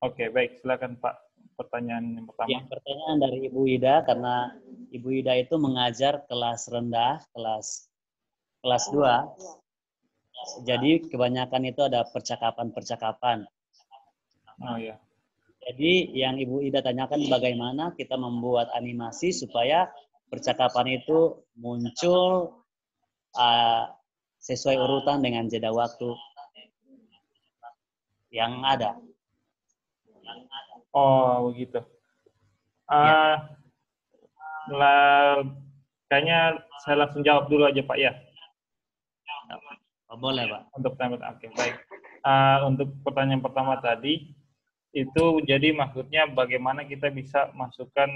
Oke, baik. Silakan Pak. Pertanyaan yang pertama. Yang pertanyaan dari Ibu Ida, karena Ibu Ida itu mengajar kelas rendah, kelas 2. Jadi kebanyakan itu ada percakapan-percakapan. Oh ya. Jadi yang Ibu Ida tanyakan bagaimana kita membuat animasi supaya percakapan itu muncul sesuai urutan dengan jeda waktu yang ada. Oh, begitu. Ya, Kayaknya saya langsung jawab dulu aja Pak ya. oh, boleh Pak. Untuk pertanyaan, oke, baik. Untuk pertanyaan pertama tadi, itu jadi maksudnya bagaimana kita bisa masukkan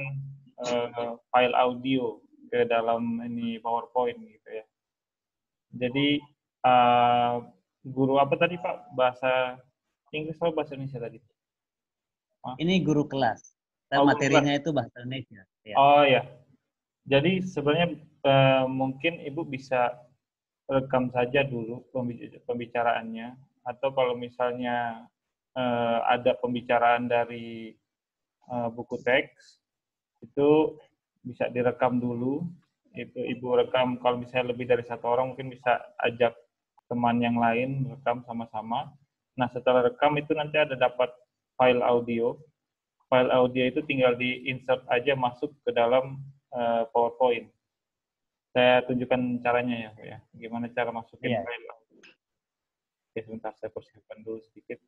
file audio ke dalam ini PowerPoint gitu ya. Jadi guru apa tadi Pak? Bahasa Inggris atau bahasa Indonesia tadi? Ini guru kelas. Oh, guru Materinya kelas. itu bahasa Indonesia. Ya. Oh ya. Jadi sebenarnya mungkin Ibu bisa rekam saja dulu pembicaraannya, atau kalau misalnya ada pembicaraan dari buku teks, itu bisa direkam dulu. Itu Ibu rekam, kalau misalnya lebih dari satu orang mungkin bisa ajak teman yang lain rekam sama-sama. Nah, setelah rekam itu nanti ada dapat file audio. File audio itu tinggal di-insert aja masuk ke dalam PowerPoint. Saya tunjukkan caranya ya, Pak ya. Gimana cara masukin Iya. file. Oke, sebentar saya persiapkan dulu sedikit.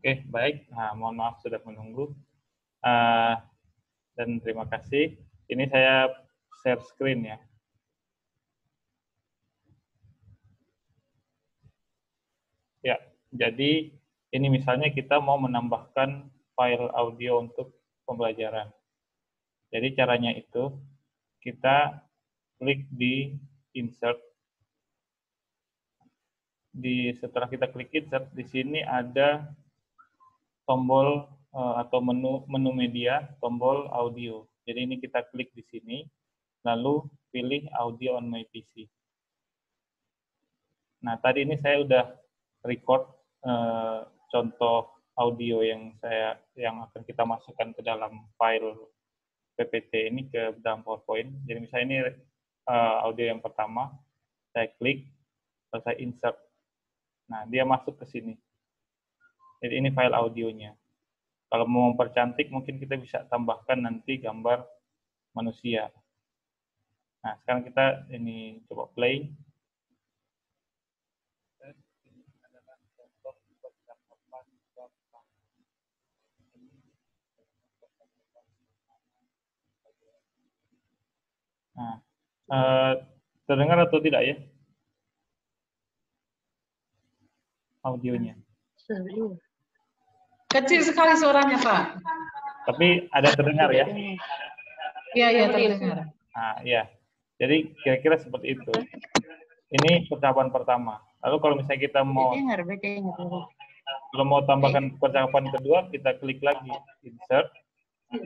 Oke, baik. Nah, mohon maaf sudah menunggu. Uh, dan terima kasih. Ini saya share screen ya. Ya, jadi ini misalnya kita mau menambahkan file audio untuk pembelajaran. Jadi caranya itu kita klik di insert. Setelah kita klik insert, di sini ada tombol atau menu media, tombol audio. Jadi ini kita klik di sini, lalu pilih audio on my PC. Nah, tadi ini saya udah record contoh audio yang akan kita masukkan ke dalam file PPT ini ke dalam PowerPoint. Jadi misalnya ini audio yang pertama, saya klik, lalu saya insert. Nah, dia masuk ke sini. Jadi ini file audionya. Kalau mau mempercantik, mungkin kita bisa tambahkan nanti gambar manusia. Nah, sekarang kita ini coba play. Nah, terdengar atau tidak ya audionya? Kecil sekali suaranya, Pak. Tapi ada terdengar ya? Iya, iya terdengar. Nah, ya. Jadi kira-kira seperti itu. Ini percakapan pertama. Lalu kalau misalnya kita mau tambahkan percakapan kedua, kita klik lagi insert,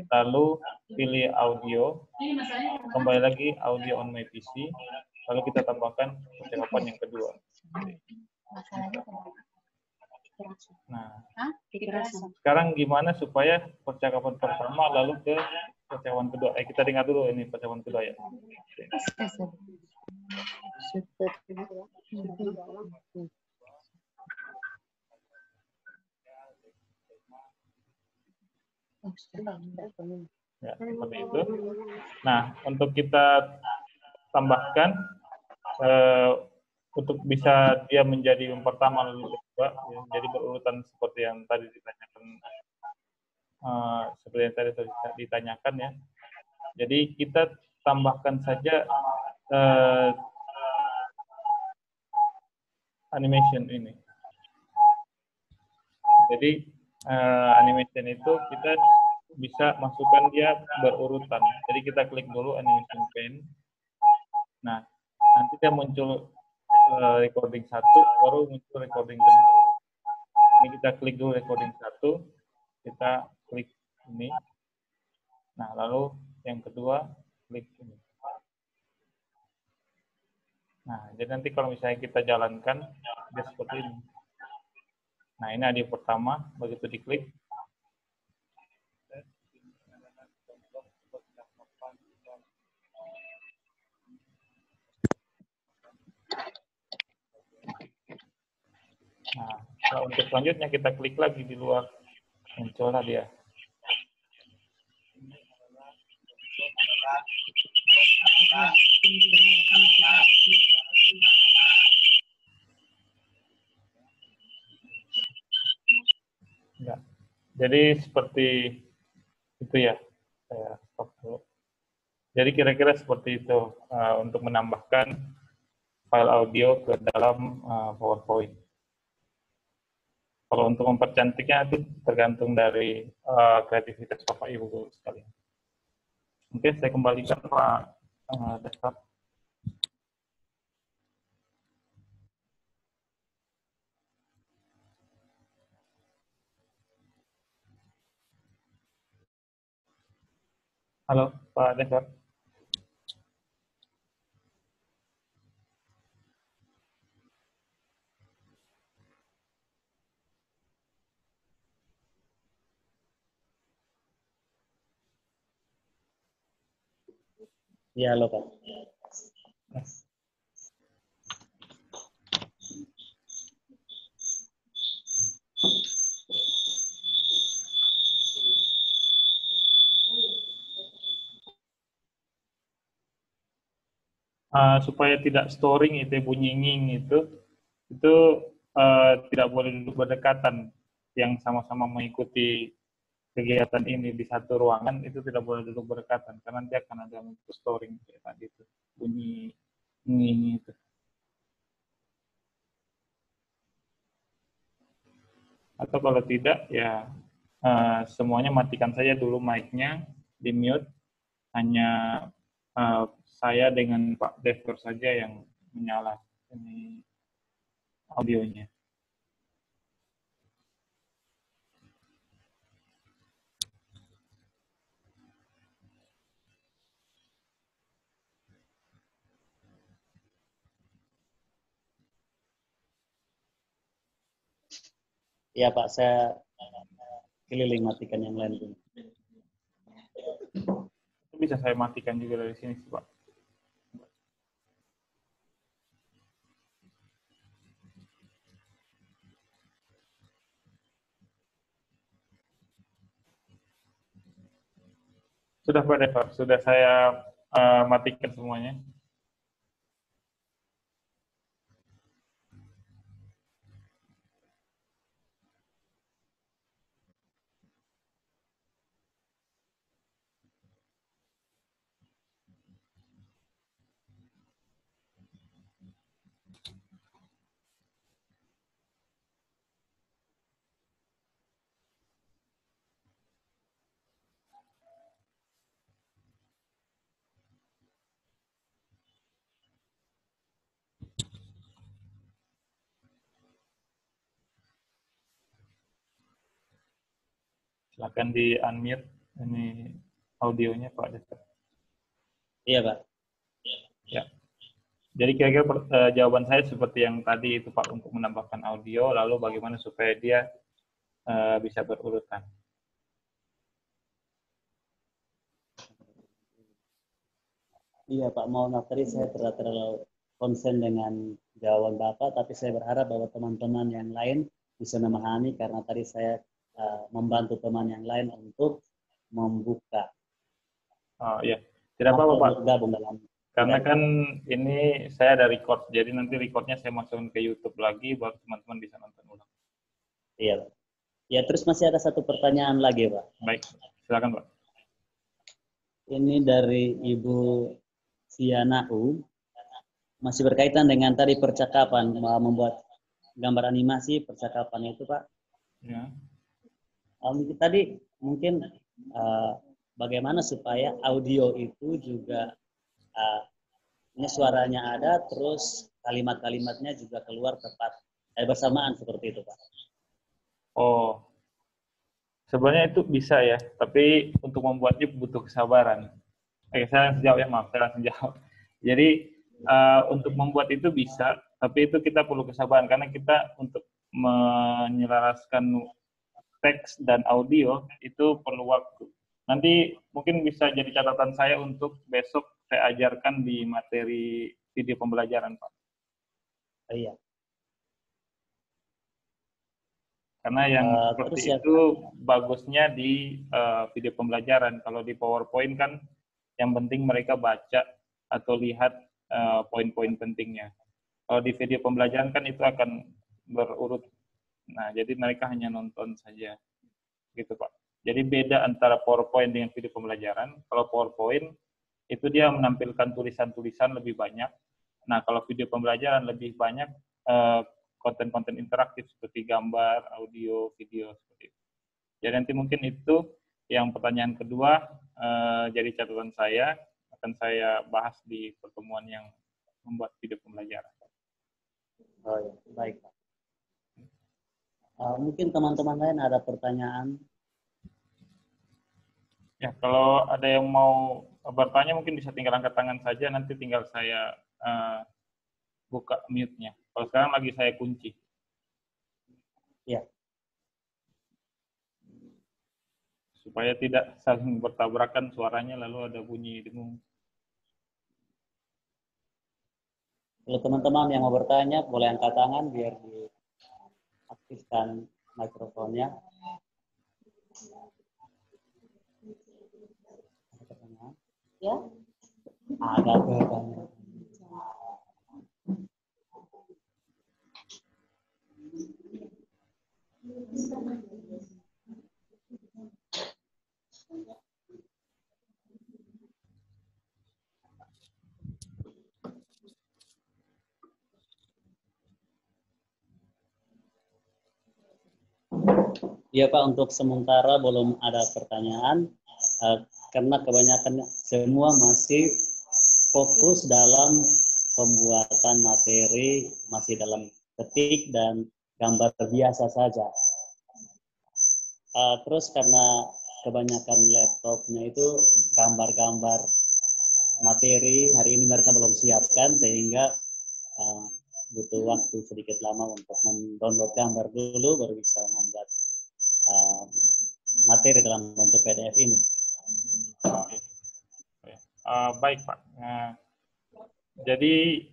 lalu pilih audio, kembali lagi audio on my PC, lalu kita tambahkan percakapan yang kedua. Nah, sekarang gimana supaya percakapan pertama lalu ke percakapan kedua? Kita dengar dulu ini percakapan kedua ya. Ya, seperti itu. Nah, untuk kita tambahkan untuk bisa dia menjadi yang pertama lalu kedua, ya, jadi berurutan seperti yang tadi ditanyakan, ya. Jadi kita tambahkan saja animation ini. Jadi animation itu kita bisa masukkan dia berurutan. Jadi kita klik dulu animation pane. Nah, nanti dia muncul recording 1, baru muncul recording kedua. Ini kita klik dulu recording 1, kita klik ini. Nah, lalu yang kedua klik ini. Nah, jadi nanti kalau misalnya kita jalankan, dia seperti ini. Nah, ini audio pertama, begitu diklik. Nah, kalau untuk selanjutnya kita klik lagi di luar, muncullah dia. Ya. Jadi seperti itu ya. Saya stop dulu. Jadi kira-kira seperti itu untuk menambahkan file audio ke dalam PowerPoint. Kalau untuk mempercantiknya itu tergantung dari kreativitas Bapak Ibu Guru sekalian. Oke, saya kembalikan Pak Desktop. Halo, Pak Desktop. Ya, halo Pak. Supaya tidak storing itu bunyi nging itu tidak boleh duduk berdekatan. yang sama-sama mengikuti kegiatan ini di satu ruangan itu tidak boleh duduk berdekatan karena nanti akan ada storing kayak tadi itu bunyi ini itu. Atau kalau tidak ya semuanya matikan saja dulu mic-nya, di mute, hanya saya dengan Pak Devor saja yang menyala ini audionya. Iya Pak, saya keliling matikan yang lain dulu. Itu bisa saya matikan juga dari sini sih, Pak. Sudah Pak Devar, sudah saya matikan semuanya. Silakan di unmute ini audionya Pak Devar. Iya Pak. Ya. Jadi kira-kira jawaban saya seperti yang tadi itu Pak, untuk menambahkan audio, lalu bagaimana supaya dia bisa berurutan. Iya Pak, mohon maaf tadi saya terlalu konsen dengan jawaban Bapak, tapi saya berharap bahwa teman-teman yang lain bisa memahami karena tadi saya membantu teman yang lain untuk membuka. Oh iya, tidak apa-apa Pak. Gabung dalam. Karena kan ini saya ada record, jadi nanti recordnya saya masukin ke YouTube lagi, baru teman-teman bisa nonton ulang. Iya Pak. Ya terus masih ada satu pertanyaan lagi Pak. Baik, silakan Pak. Ini dari Ibu Siana U. Masih berkaitan dengan tadi percakapan, membuat gambar animasi percakapan itu Pak. Ya. Tadi mungkin bagaimana supaya audio itu juga ini suaranya ada, terus kalimat-kalimatnya juga keluar tepat bersamaan seperti itu Pak. Oh, sebenarnya itu bisa ya, tapi untuk membuatnya butuh kesabaran. Saya langsung jawab ya, maaf, saya langsung jawab. Jadi untuk membuat itu bisa, tapi itu kita perlu kesabaran karena kita untuk menyelaraskan teks dan audio itu perlu waktu. Nanti mungkin bisa jadi catatan saya untuk besok saya ajarkan di materi video pembelajaran, Pak. Iya. Karena yang seperti itu bagusnya di video pembelajaran. Kalau di PowerPoint kan yang penting mereka baca atau lihat poin-poin pentingnya. Kalau di video pembelajaran kan itu akan berurut. Nah, jadi mereka hanya nonton saja. Gitu, Pak. Jadi beda antara PowerPoint dengan video pembelajaran. Kalau PowerPoint itu dia menampilkan tulisan-tulisan lebih banyak. Nah, kalau video pembelajaran lebih banyak konten-konten interaktif seperti gambar, audio, video seperti itu. Jadi nanti mungkin itu yang pertanyaan kedua jadi catatan saya akan saya bahas di pertemuan yang membuat video pembelajaran. Oh ya, baik Pak. Mungkin teman-teman lain ada pertanyaan? Ya, kalau ada yang mau bertanya mungkin bisa tinggal angkat tangan saja, nanti tinggal saya buka mute-nya. Kalau sekarang lagi saya kunci. Ya. Supaya tidak saling bertabrakan suaranya lalu ada bunyi dengung. Kalau teman-teman yang mau bertanya boleh angkat tangan biar diaktifkan mikrofonnya. Ya. Ada pertanyaan. Iya Pak, untuk sementara belum ada pertanyaan karena kebanyakan semua masih fokus dalam pembuatan materi, masih dalam ketik dan gambar biasa saja. Terus karena kebanyakan laptopnya itu gambar-gambar materi, hari ini mereka belum siapkan sehingga butuh waktu sedikit lama untuk mendownload gambar dulu baru bisa membuat materi dalam bentuk PDF ini. Baik Pak. Jadi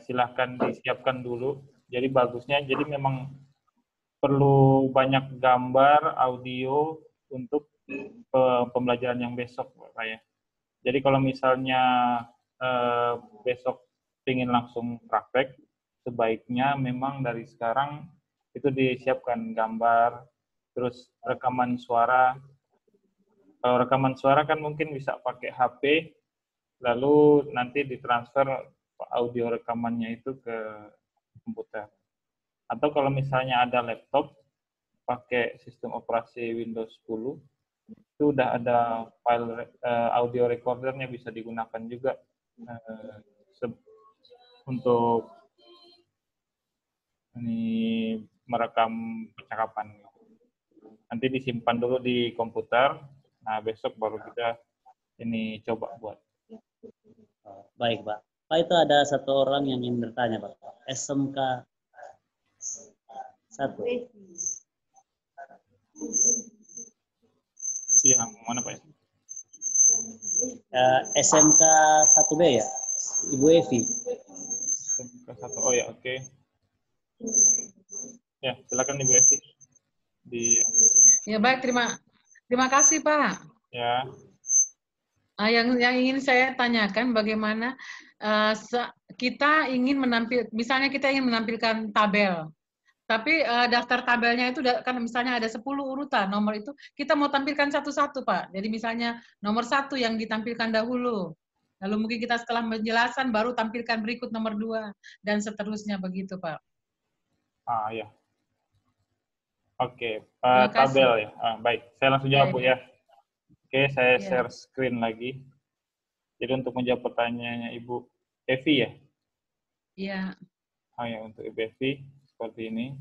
silahkan disiapkan dulu. Jadi bagusnya, jadi memang perlu banyak gambar, audio untuk pembelajaran yang besok Pak ya. Jadi kalau misalnya besok ingin langsung praktek, sebaiknya memang dari sekarang itu disiapkan gambar, terus rekaman suara. Kalau rekaman suara kan mungkin bisa pakai HP, lalu nanti ditransfer audio rekamannya itu ke komputer. Atau kalau misalnya ada laptop, pakai sistem operasi Windows 10, itu udah ada file audio recordernya bisa digunakan juga untuk ini merekam percakapan. Nanti disimpan dulu di komputer. Nah, besok baru kita ini coba buat. Baik, Pak. Pak, itu ada satu orang yang ingin bertanya, Pak. SMK 1. Yang mana, Pak? SMK 1B ya? Ibu Evi. SMK 1, oh ya, oke. Ya, silakan Ibu Evi. Ya, baik, terima kasih, Pak. Ya. Yang ingin saya tanyakan bagaimana kita ingin misalnya kita ingin menampilkan tabel, tapi daftar tabelnya itu kan misalnya ada 10 urutan, nomor itu kita mau tampilkan satu-satu Pak. Jadi misalnya nomor 1 yang ditampilkan dahulu, lalu mungkin kita setelah penjelasan baru tampilkan berikut nomor 2 dan seterusnya begitu Pak. Ya. Oke, tabel ya. Baik, saya langsung jawab Bu ya. Oke, saya share screen lagi. Jadi untuk menjawab pertanyaannya Ibu Evi ya? Iya. Ya, untuk Ibu Evi seperti ini.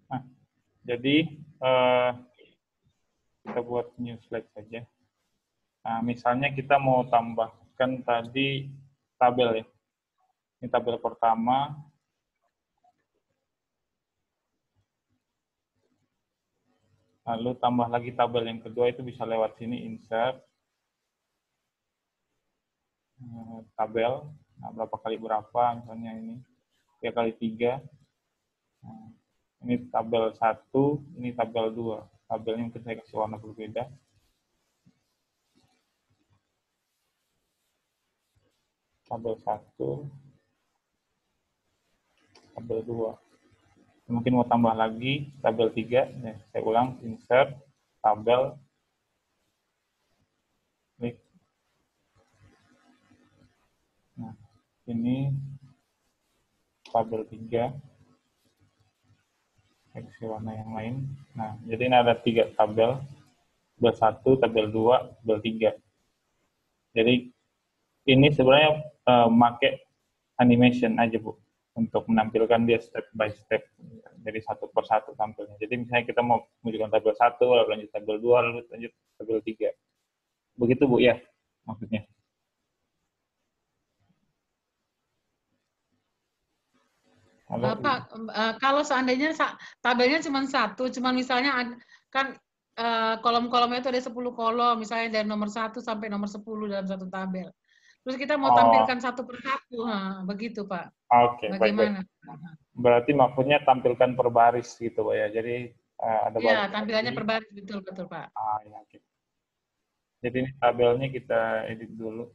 Nah, jadi kita buat new slide saja. Nah, misalnya kita mau tambahkan tadi tabel ya. Ini tabel pertama. Lalu tambah lagi tabel yang kedua, itu bisa lewat sini, insert. Tabel, nah, berapa kali berapa, misalnya ini. 3 kali 3. Nah, ini tabel 1, ini tabel 2. Tabelnya mungkin saya kasih warna berbeda. Tabel 1, tabel 2. Mungkin mau tambah lagi tabel 3. Nah, saya ulang, insert, tabel, klik. Nah, ini tabel 3. Saya kasih warna yang lain. Nah, jadi ini ada 3 tabel. Tabel 1, tabel 2, tabel 3. Jadi ini sebenarnya pakai animation aja Bu, untuk menampilkan dia step by step, jadi satu per satu tampilnya. Jadi misalnya kita mau menunjukkan tabel 1, lalu lanjut tabel 2, lalu lanjut tabel 3. Begitu Bu ya, maksudnya. Halo, Pak, kalau seandainya tabelnya cuma 1, cuma misalnya kan kolom-kolomnya itu ada 10 kolom, misalnya dari nomor 1 sampai nomor 10 dalam satu tabel. terus kita mau Oh, tampilkan satu persatu, begitu Pak. oke, baik-baik. Bagaimana? Berarti maksudnya tampilkan per baris gitu, Pak ya. Jadi ada Iya, baris tampilannya lagi. per baris, betul betul Pak. Ya, oke. Jadi ini tabelnya kita edit dulu.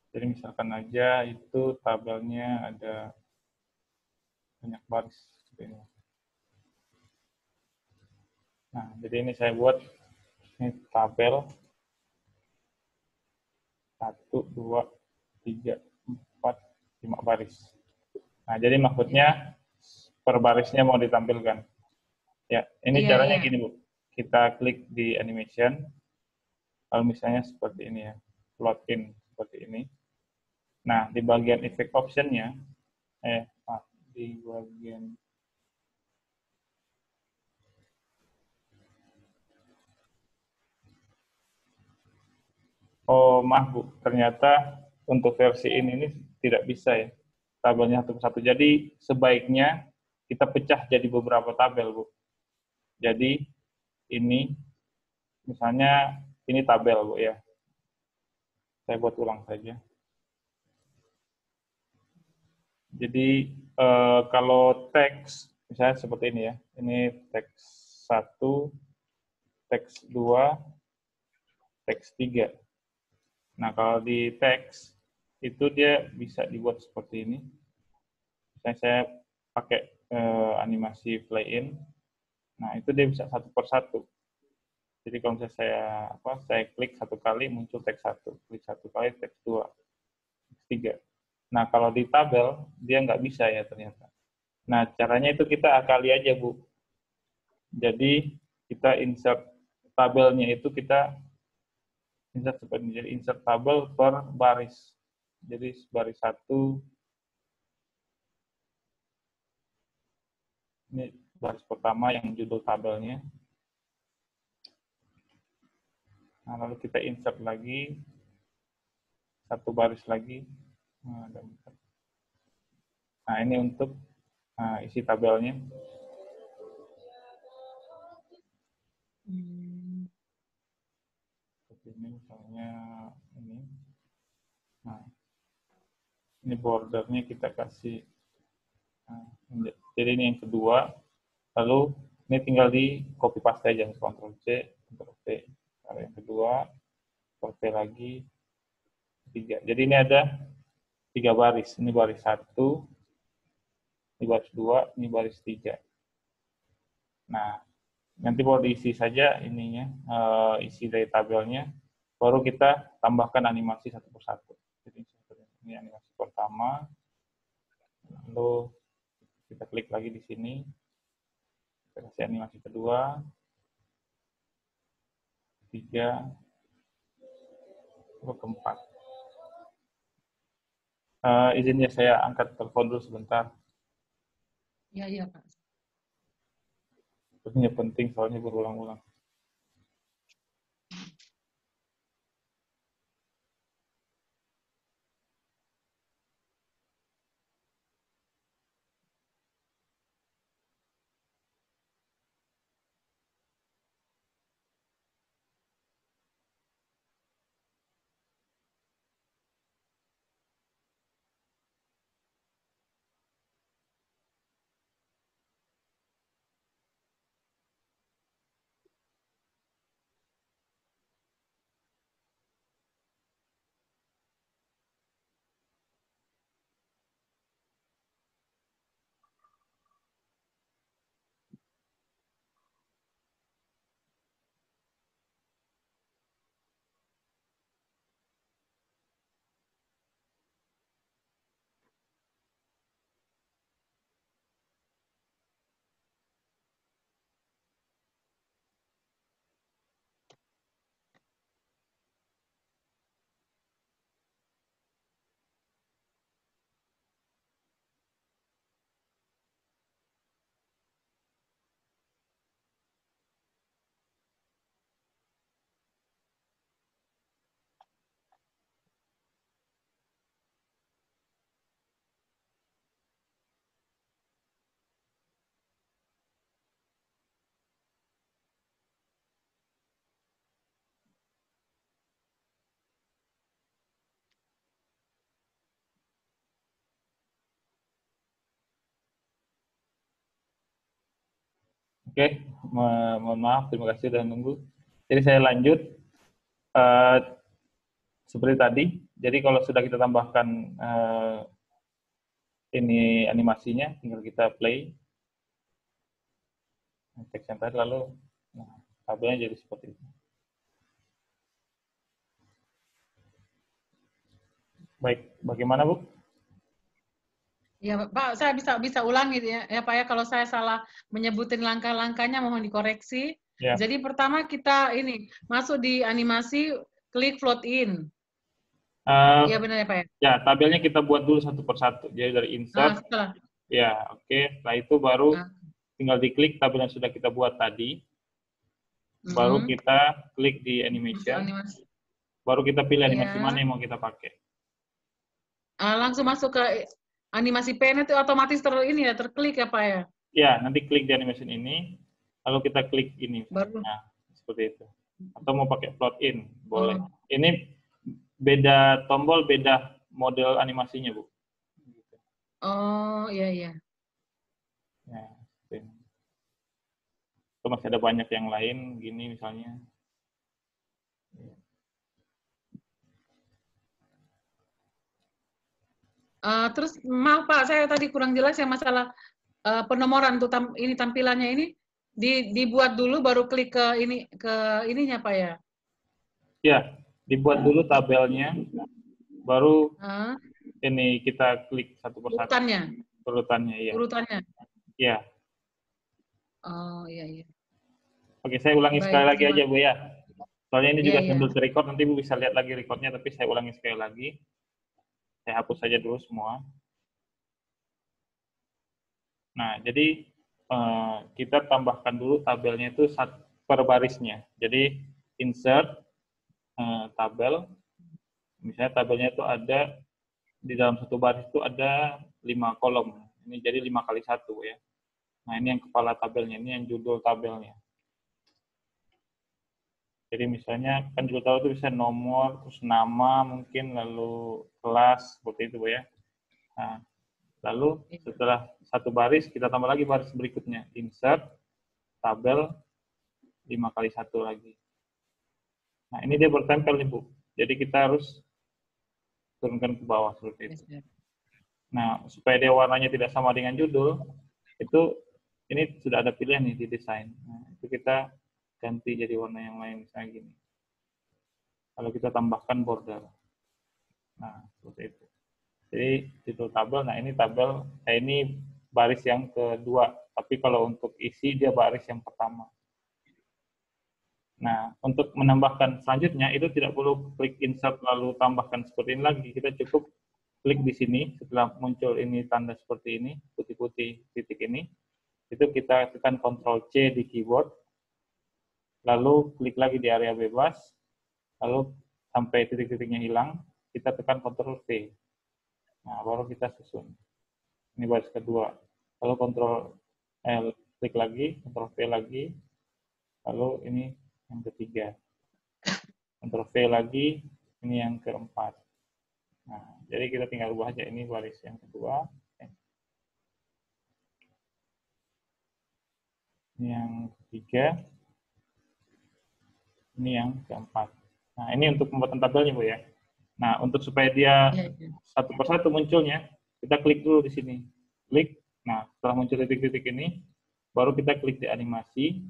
Jadi misalkan aja itu tabelnya ada banyak baris seperti ini. Nah, jadi ini saya buat ini tabel 1, 2, 3, 4, 5 baris. Nah, jadi maksudnya per barisnya mau ditampilkan. Ya, ini Iya, caranya iya. gini, Bu. Kita klik di animation, kalau misalnya seperti ini ya, plot in seperti ini. Nah, di bagian effect option-nya, di bagian oh maaf Bu, ternyata untuk versi ini tidak bisa ya, tabelnya satu persatu. Jadi sebaiknya kita pecah jadi beberapa tabel Bu. Jadi ini misalnya ini tabel Bu ya, saya buat ulang saja. Jadi kalau teks misalnya seperti ini ya, ini teks 1, teks 2, teks 3. Nah, kalau di teks itu dia bisa dibuat seperti ini. Saya pakai animasi play in. Nah, itu dia bisa satu per satu. Jadi kalau misalnya saya klik satu kali muncul teks 1, klik satu kali teks 2, teks 3. Nah, kalau di tabel dia nggak bisa ya ternyata. Nah, caranya itu kita akali aja, Bu. Jadi kita insert tabelnya itu kita insert seperti ini. Jadi insert tabel per baris. Jadi baris 1, ini baris pertama yang judul tabelnya. Nah, lalu kita insert lagi satu baris lagi. Nah, ini untuk isi tabelnya. Seperti ini misalnya ini. Nah, ini bordernya kita kasih. Nah, jadi ini yang kedua. Lalu ini tinggal di copy paste aja, Ctrl C, Ctrl V. Lalu yang kedua, Ctrl V lagi, 3. Jadi ini ada 3 baris. Ini baris 1, ini baris 2, ini baris 3. Nah, nanti baru diisi saja ininya, isi dari tabelnya, baru kita tambahkan animasi satu persatu. Jadi ini animasi pertama, lalu kita klik lagi di sini, kita kasih animasi kedua, 3, lalu keempat. Izinnya saya angkat telepon dulu sebentar. Iya, iya Pak. Ini penting soalnya berulang-ulang. Oke, mohon maaf, terima kasih sudah nunggu. Jadi saya lanjut. Eh, seperti tadi, jadi kalau sudah kita tambahkan ini animasinya, tinggal kita play teks yang tadi, lalu tabelnya jadi seperti itu. Baik, bagaimana Bu? Ya Pak, saya bisa ulangi ya Pak ya, kalau saya salah menyebutin langkah-langkahnya mohon dikoreksi. Ya. Jadi pertama kita ini masuk di animasi, klik float in. Iya benar ya Pak ya? Ya, tabelnya kita buat dulu satu persatu. Jadi dari insert, Setelah. ya oke. Setelah itu baru tinggal diklik tabel yang sudah kita buat tadi. Baru kita klik di animation. Baru kita pilih animasi mana yang mau kita pakai. Langsung masuk ke animasi pen itu otomatis terklik ya Pak ya? Ya, nanti klik di animation ini, lalu kita klik ini. Baru. Nah, seperti itu. Atau mau pakai float in, boleh. Ini beda tombol, beda model animasinya, Bu. Oh, iya, iya. Ya, itu masih ada banyak yang lain, gini misalnya. Terus maaf Pak, saya tadi kurang jelas ya masalah penomoran untuk ini tampilannya ini dibuat dulu baru klik ke ininya Pak ya? Ya, dibuat dulu tabelnya, baru ini kita klik satu persatu. Urutannya, iya. Urutannya. Iya. Oh, iya, iya. Oke, saya ulangi sekali lagi aja Bu ya. Soalnya ini juga sambil record, nanti Bu bisa lihat lagi recordnya, tapi saya ulangi sekali lagi. Saya hapus saja dulu semua. Nah, jadi kita tambahkan dulu tabelnya itu per barisnya. Jadi insert tabel, misalnya tabelnya itu ada di dalam satu baris itu ada 5 kolom. Ini jadi 5 kali 1 ya. Nah, ini yang kepala tabelnya, ini yang judul tabelnya. Jadi misalnya kan judul tabel itu bisa nomor, terus nama mungkin, lalu kelas, seperti itu Bu ya. Nah, lalu setelah satu baris, kita tambah lagi baris berikutnya. Insert, tabel, 5 kali 1 lagi. Nah, ini dia bertempel nih Bu. Jadi kita harus turunkan ke bawah seperti itu. Nah, supaya dia warnanya tidak sama dengan judul, itu ini sudah ada pilihan nih di desain. Nah, itu kita ganti jadi warna yang lain, misalnya gini. Kalau kita tambahkan border. Nah, seperti itu. Jadi judul tabel, nah ini tabel, ini baris yang kedua. Tapi kalau untuk isi, dia baris yang pertama. Nah, untuk menambahkan selanjutnya, itu tidak perlu klik insert lalu tambahkan seperti ini lagi. Kita cukup klik di sini, setelah muncul ini tanda seperti ini, putih-putih titik ini, itu kita tekan Ctrl+C di keyboard, lalu klik lagi di area bebas, lalu sampai titik-titiknya hilang, kita tekan Ctrl+V. Nah, baru kita susun. Ini baris kedua. Lalu Ctrl+L, klik lagi, Ctrl+V lagi, lalu ini yang ketiga. Ctrl+V lagi, ini yang keempat. Nah, jadi kita tinggal ubah aja, ini baris yang kedua. Ini yang ketiga. Ini yang keempat. Nah, ini untuk pembuatan tabelnya, Bu ya. Nah, untuk supaya dia satu persatu munculnya, kita klik dulu di sini. Klik. Nah, setelah muncul titik-titik ini, baru kita klik di animasi,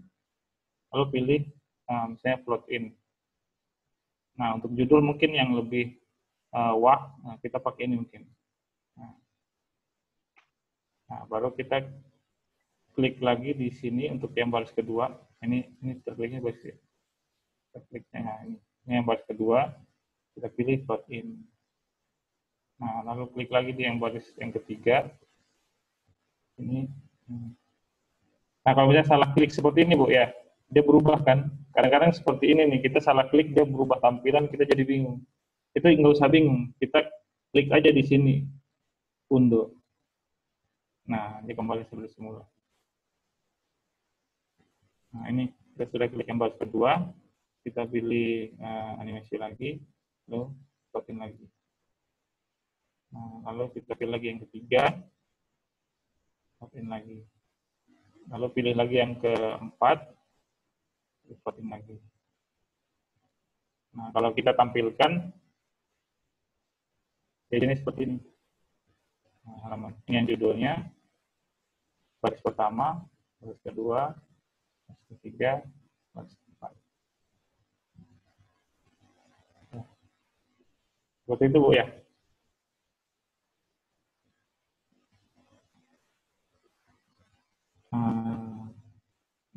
lalu pilih misalnya float in. Nah, untuk judul mungkin yang lebih wah, nah, kita pakai ini mungkin. Nah, baru kita klik lagi di sini untuk yang baris kedua. Ini terkliknya baris ya. Kliknya, nah, ini yang baris kedua, kita pilih float in. Nah, lalu klik lagi di yang baris yang ketiga. Ini. Nah, kalau misalnya salah klik seperti ini, Bu, ya, dia berubah kan. Kadang-kadang seperti ini nih, kita salah klik, dia berubah tampilan, kita jadi bingung. Itu nggak usah bingung, kita klik aja di sini, undo. Nah, dia kembali seperti semula. Nah, ini kita sudah klik yang baris kedua, kita pilih animasi lagi, lalu floatin lagi. Nah, lalu kita pilih lagi yang ketiga, floatin lagi. Lalu pilih lagi yang keempat, reporting lagi. Nah, kalau kita tampilkan, jadi ini seperti ini. Nah, halaman ini yang judulnya, baris pertama, baris kedua, baris ketiga, baris keempat. Nah, seperti itu, Bu, ya.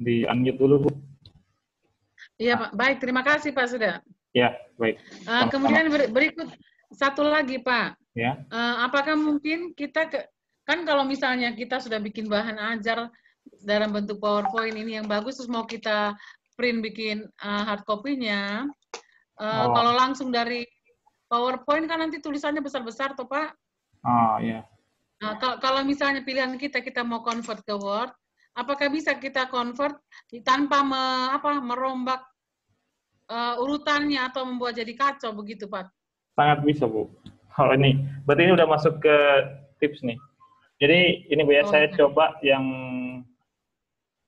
Di unmute dulu, Bu. Iya, Pak. Baik, terima kasih, Pak, sudah. Ya, baik. Kemudian berikut satu lagi, Pak. Ya. Apakah mungkin kita kan kalau misalnya kita sudah bikin bahan ajar dalam bentuk PowerPoint ini yang bagus, terus mau kita print bikin hard copy-nya, kalau langsung dari PowerPoint kan nanti tulisannya besar-besar tuh, Pak. Oh, iya. Nah, kalau misalnya pilihan kita mau convert ke Word, apakah bisa kita convert tanpa merombak urutannya atau membuat jadi kacau begitu, Pak? Sangat bisa, Bu. Oh, ini. Berarti ini udah masuk ke tips nih. Jadi ini Bu ya, saya coba yang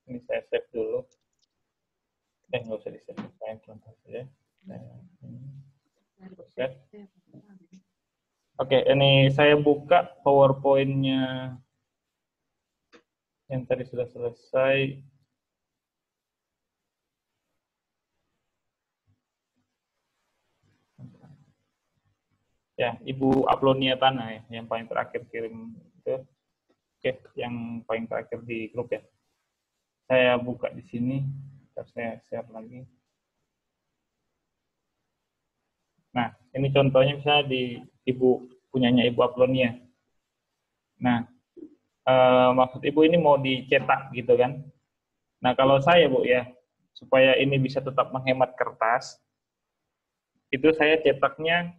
ini saya save dulu. Nggak usah di-save, saya contoh saja. Oke, ini saya buka PowerPoint-nya yang tadi sudah selesai. Ya, Ibu Aplonia Tanah ya, yang paling terakhir kirim itu. Oke, yang paling terakhir di grup ya. Saya buka di sini, saya share lagi. Nah, ini contohnya misalnya di punyanya Ibu Aplonia. Nah, maksud Ibu ini mau dicetak gitu kan? Nah, kalau saya Bu ya, supaya ini bisa tetap menghemat kertas, itu saya cetaknya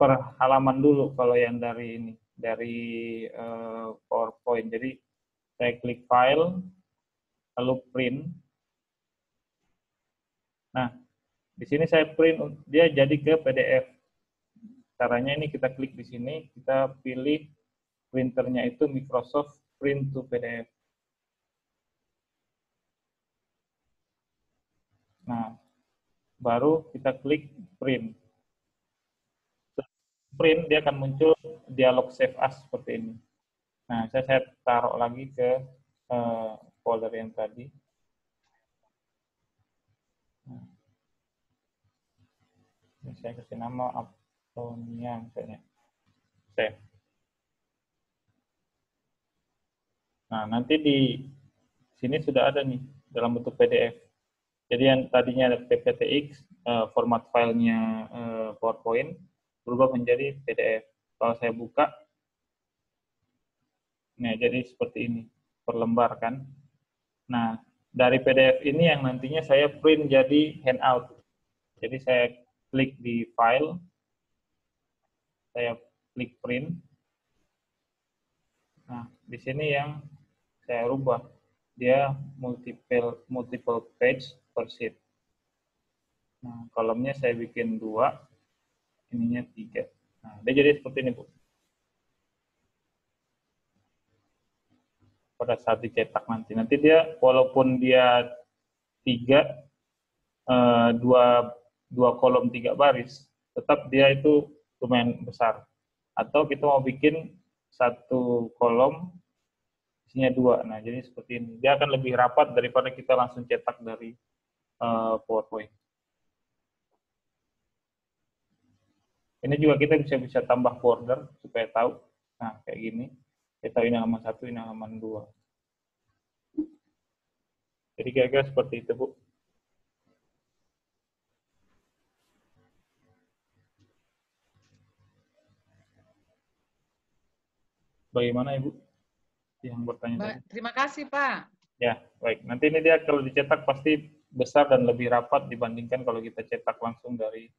per halaman dulu kalau yang dari ini, dari PowerPoint. Jadi saya klik file, lalu print. Nah, di sini saya print, dia jadi ke PDF. Caranya ini kita klik di sini, kita pilih printernya itu Microsoft Print to PDF. Nah, baru kita klik print. Print, dia akan muncul dialog save as seperti ini. Nah, saya taruh lagi ke folder yang tadi. Nah, ini saya kasih nama Aplonia misalnya. Save. Nah, nanti di sini sudah ada nih dalam bentuk PDF. Jadi yang tadinya ada PPTX, format filenya PowerPoint, berubah menjadi PDF. Kalau saya buka, nah jadi seperti ini, per lembar kan. Nah, dari PDF ini yang nantinya saya print jadi handout. Jadi saya klik di file, saya klik print. Nah, di sini yang saya rubah, dia multiple page per sheet. Nah, kolomnya saya bikin 2, ininya 3. Nah, dia jadi seperti ini, Bu. Pada saat dicetak nanti dia walaupun dia 2 kolom 3 baris, tetap dia itu lumayan besar. Atau kita mau bikin 1 kolom isinya 2. Nah, jadi seperti ini. Dia akan lebih rapat daripada kita langsung cetak dari PowerPoint. Ini juga kita bisa tambah border supaya tahu. Nah, kayak gini. Kita tahu ini halaman 1, ini halaman 2. Jadi kira-kira seperti itu, Bu. Bagaimana, Ibu? Yang bertanya tadi. Terima kasih, Pak. Ya, baik. Nanti ini dia kalau dicetak pasti besar dan lebih rapat dibandingkan kalau kita cetak langsung dari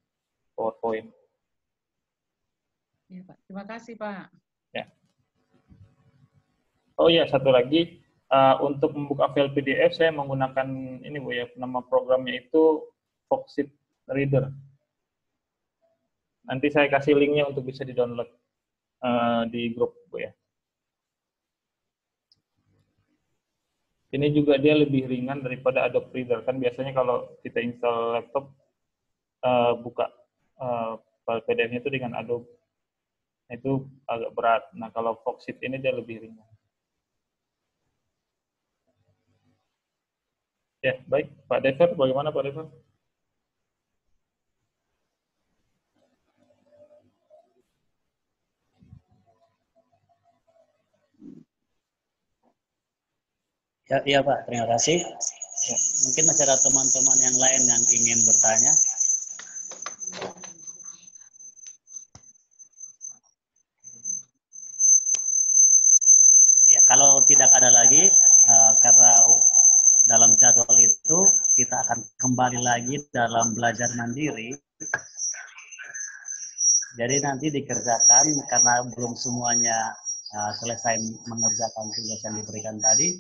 PowerPoint. Ya, Pak. Terima kasih, Pak. Ya. Oh iya, satu lagi. Untuk membuka file PDF, saya menggunakan ini, Bu, ya. Nama programnya itu Foxit Reader. Nanti saya kasih linknya untuk bisa di-download di grup, Bu, ya. Ini juga dia lebih ringan daripada Adobe Reader. Kan biasanya kalau kita install laptop, buka file PDF-nya itu dengan Adobe. Itu agak berat. Nah, kalau Foxit ini dia lebih ringan. Ya, baik. Pak Dever, bagaimana Pak Dever? Ya, iya Pak, terima kasih. Ya, mungkin masih ada teman-teman yang lain yang ingin bertanya. Ya, kalau tidak ada lagi, karena dalam jadwal itu kita akan kembali lagi dalam belajar mandiri. Jadi nanti dikerjakan karena belum semuanya selesai mengerjakan tugas yang diberikan tadi.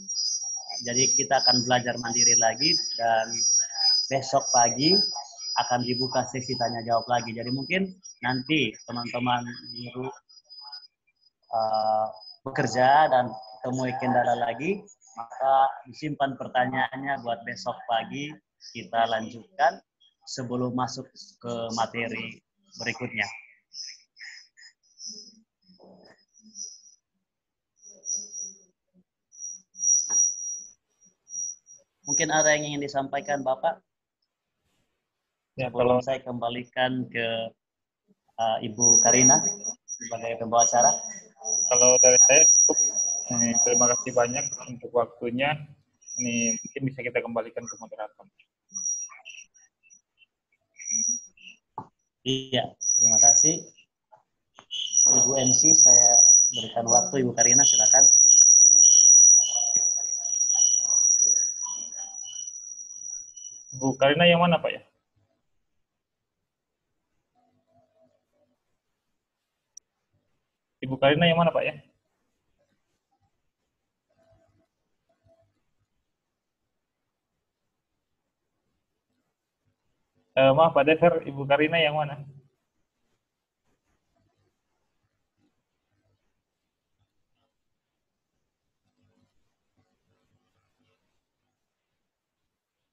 Jadi kita akan belajar mandiri lagi dan besok pagi akan dibuka sesi tanya jawab lagi. Jadi mungkin nanti teman-teman guru bekerja dan temui kendala lagi, maka disimpan pertanyaannya buat besok pagi kita lanjutkan sebelum masuk ke materi berikutnya. Mungkin ada yang ingin disampaikan Bapak? Ya, sebelum saya kembalikan ke Ibu Karina sebagai pembawa acara. Kalau dari saya cukup. Terima kasih banyak untuk waktunya. Ini mungkin bisa kita kembalikan ke moderator. Iya, terima kasih. Ibu MC, saya berikan waktu. Ibu Karina, silakan. Bu Karina yang mana, Pak ya? Ibu Karina yang mana, Pak ya? Maaf, Pak Dever, Ibu Karina yang mana?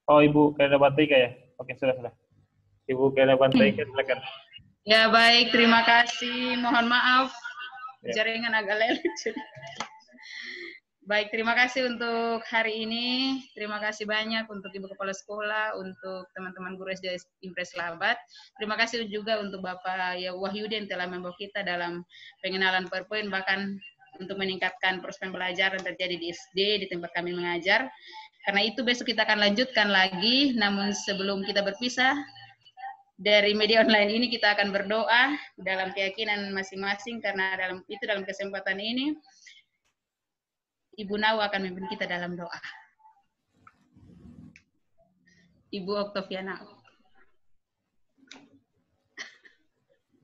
Oh, Ibu Karina Bantaika ya? Oke, sudah. Ibu Karina Bantaika, silakan. Ya, baik. Terima kasih. Mohon maaf. Ya. Jaringan agak lelet. Baik, terima kasih untuk hari ini. Terima kasih banyak untuk Ibu Kepala Sekolah, untuk teman-teman guru SD Impres Labat. Terima kasih juga untuk Bapak Wahyudi yang telah membawa kita dalam pengenalan PowerPoint, bahkan untuk meningkatkan proses pembelajaran terjadi di SD, di tempat kami mengajar. Karena itu besok kita akan lanjutkan lagi, namun sebelum kita berpisah, dari media online ini kita akan berdoa dalam keyakinan masing-masing, karena dalam kesempatan ini, Ibu Nawa akan memimpin kita dalam doa. Ibu Oktaviana.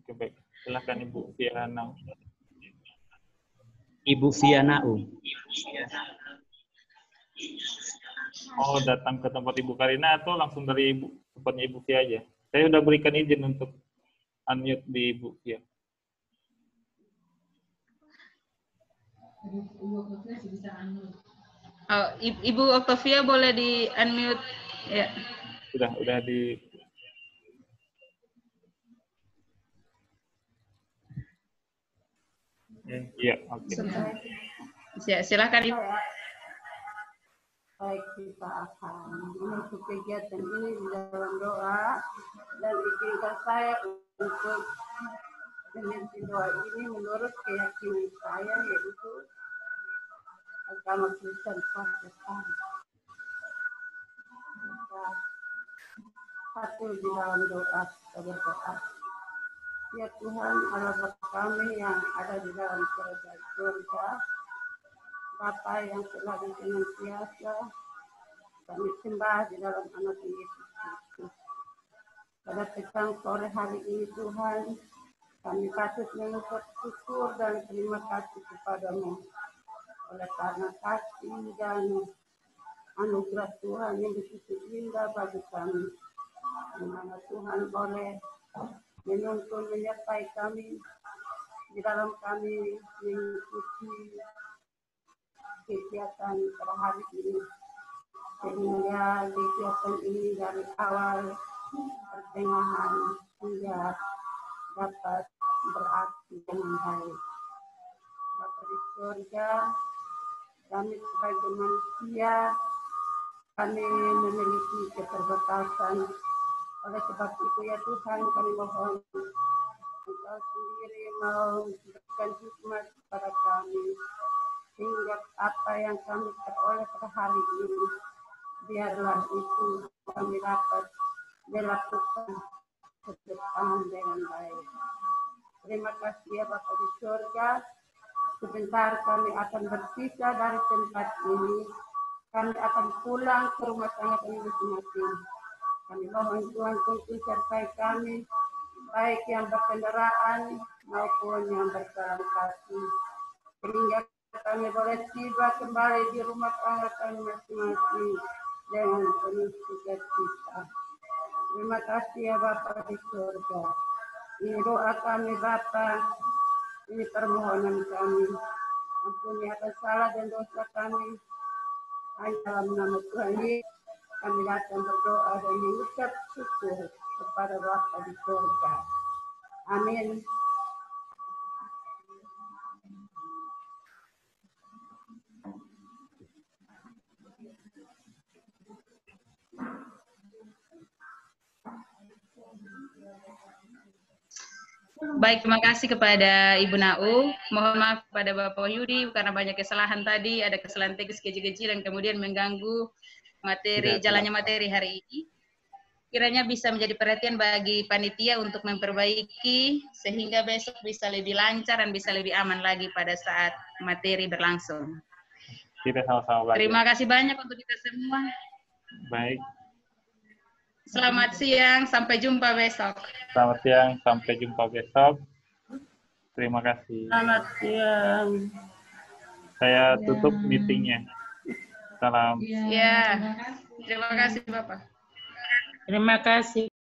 Oke, baik. Silakan Ibu Viana. Ibu Viana. Oh, datang ke tempat Ibu Karina atau langsung dari tempatnya Ibu Via aja? Saya sudah berikan izin untuk unmute di Ibu Via. Oh, Ibu Octavia boleh di unmute ya. Sudah di. Iya, oke. Ya, silakan Ibu. Baik, kita akan menutup kegiatan ini di dalam doa, dan izinkan saya untuk memimpin doa ini menurut keyakinan saya, yaitu agama Kristen Protestan. Kita patuh di dalam doa, kita berdoa. Ya Tuhan, Allah Bapa kami yang ada di dalam surga, Bapa yang selalu senantiasa kami sembah di dalam anak Yesus Kristus. Pada petang sore hari ini Tuhan, kami patut mengucap syukur dan terima kasih kepadamu oleh karena kasih dan anugerah Tuhan yang begitu indah bagi kami, di mana Tuhan boleh menuntun menyertai kami di dalam kami mengikuti kegiatan pada hari ini. sehingga kegiatan ini dari awal pertengahan hingga dapat berakhir dengan baik. Bapa di surga, kami sebagai manusia, kami memiliki keterbatasan. Oleh sebab itu ya Tuhan, kami mohon Engkau sendiri mau memberikan hikmat kepada kami, sehingga apa yang kami peroleh pada hari ini, biarlah itu kami dapat dilakukan ke depan dengan baik. Terima kasih ya Bapa di surga. Sebentar kami akan berpisah dari tempat ini. Kami akan pulang ke rumah tangga kami masing-masing. Kami mohon Tuhan untuk sertai kami, baik yang berkendaraan maupun yang berjalan kaki, sehingga kami boleh tiba kembali di rumah tangga kami masing-masing dengan penuh sukacita. Terima kasih ya Bapa di surga. Ini doa kami Bapa, ini permohonan kami. Ampuni atas salah dan dosa kami. Hanya dalam nama Tuhan Yesus kami datang berdoa dan mengucap syukur kepada Bapa di surga. Amin. Baik, terima kasih kepada Ibu Nau. Mohon maaf kepada Bapak Yudi karena banyak kesalahan tadi, ada kesalahan teknis kecil-kecil yang kemudian mengganggu jalannya materi hari ini. Kiranya bisa menjadi perhatian bagi panitia untuk memperbaiki sehingga besok bisa lebih lancar dan bisa lebih aman lagi pada saat materi berlangsung. Kita sama-sama belajar. Terima kasih banyak untuk kita semua. Baik. Selamat siang, sampai jumpa besok. Selamat siang, sampai jumpa besok. Terima kasih. Selamat siang. Saya tutup meetingnya. Salam. Ya, terima kasih Bapak. Terima kasih.